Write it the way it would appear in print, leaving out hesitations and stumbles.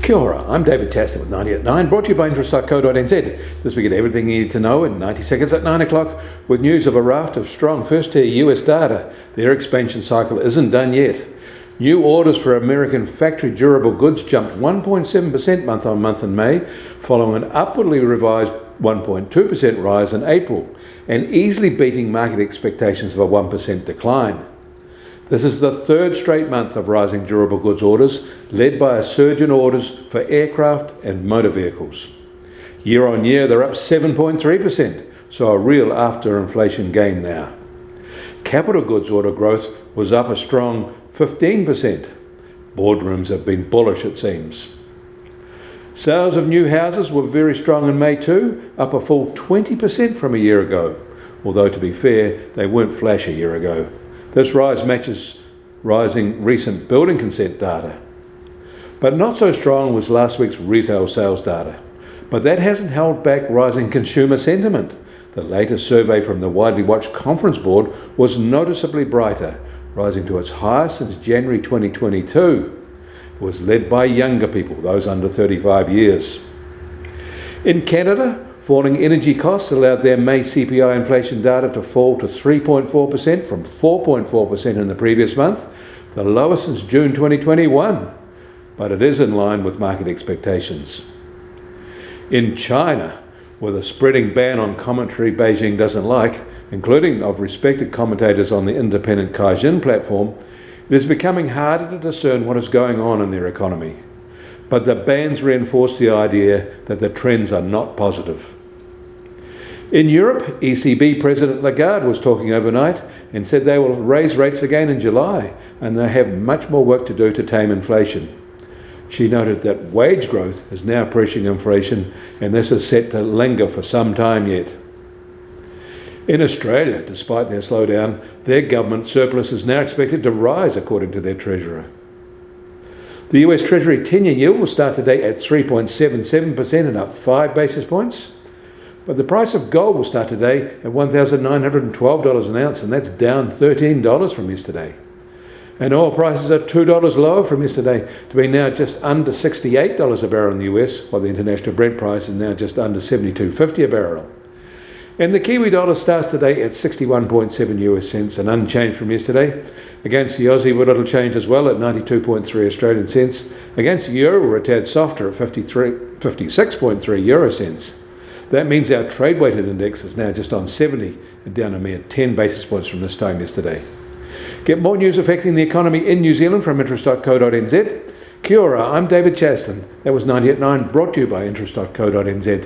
Kia ora, I'm David Chaston with 90 at 9, brought to you by interest.co.nz. This week at everything you need to know in 90 seconds at 9 o'clock with news of a raft of strong first-tier US data. Their expansion cycle isn't done yet. New orders for American factory durable goods jumped 1.7% month on month in May, following an upwardly revised 1.2% rise in April, and easily beating market expectations of a 1% decline. This is the third straight month of rising durable goods orders, led by a surge in orders for aircraft and motor vehicles. Year on year, they're up 7.3%, so a real after-inflation gain now. Capital goods order growth was up a strong 15%. Boardrooms have been bullish, it seems. Sales of new houses were very strong in May too, up a full 20% from a year ago, although to be fair, they weren't flash a year ago. This rise matches rising recent building consent data. But not so strong was last week's retail sales data. But that hasn't held back rising consumer sentiment. The latest survey from the widely watched Conference Board was noticeably brighter, rising to its highest since January 2022. It was led by younger people, those under 35 years. In Canada, falling energy costs allowed their May CPI inflation data to fall to 3.4% from 4.4% in the previous month, the lowest since June 2021, but it is in line with market expectations. In China, with a spreading ban on commentary Beijing doesn't like, including of respected commentators on the independent Caixin platform, it is becoming harder to discern what is going on in their economy. But the bans reinforce the idea that the trends are not positive. In Europe, ECB President Lagarde was talking overnight and said they will raise rates again in July, and they have much more work to do to tame inflation. She noted that wage growth is now pushing inflation, and this is set to linger for some time yet. In Australia, despite their slowdown, their government surplus is now expected to rise, according to their Treasurer. The US Treasury 10-year yield will start today at 3.77% and up 5 basis points. But the price of gold will start today at $1,912 an ounce, and that's down $13 from yesterday. And oil prices are $2 lower from yesterday to be now just under $68 a barrel in the US, while the international Brent price is now just under $72.50 a barrel. And the Kiwi dollar starts today at 61.7 US cents and unchanged from yesterday. Against the Aussie, with little change as well at 92.3 Australian cents. Against the euro, we're a tad softer at 56.3 euro cents. That means our trade-weighted index is now just on 70 and down a mere 10 basis points from this time yesterday. Get more news affecting the economy in New Zealand from interest.co.nz. Kia ora, I'm David Chaston. That was 90 at 9, brought to you by interest.co.nz.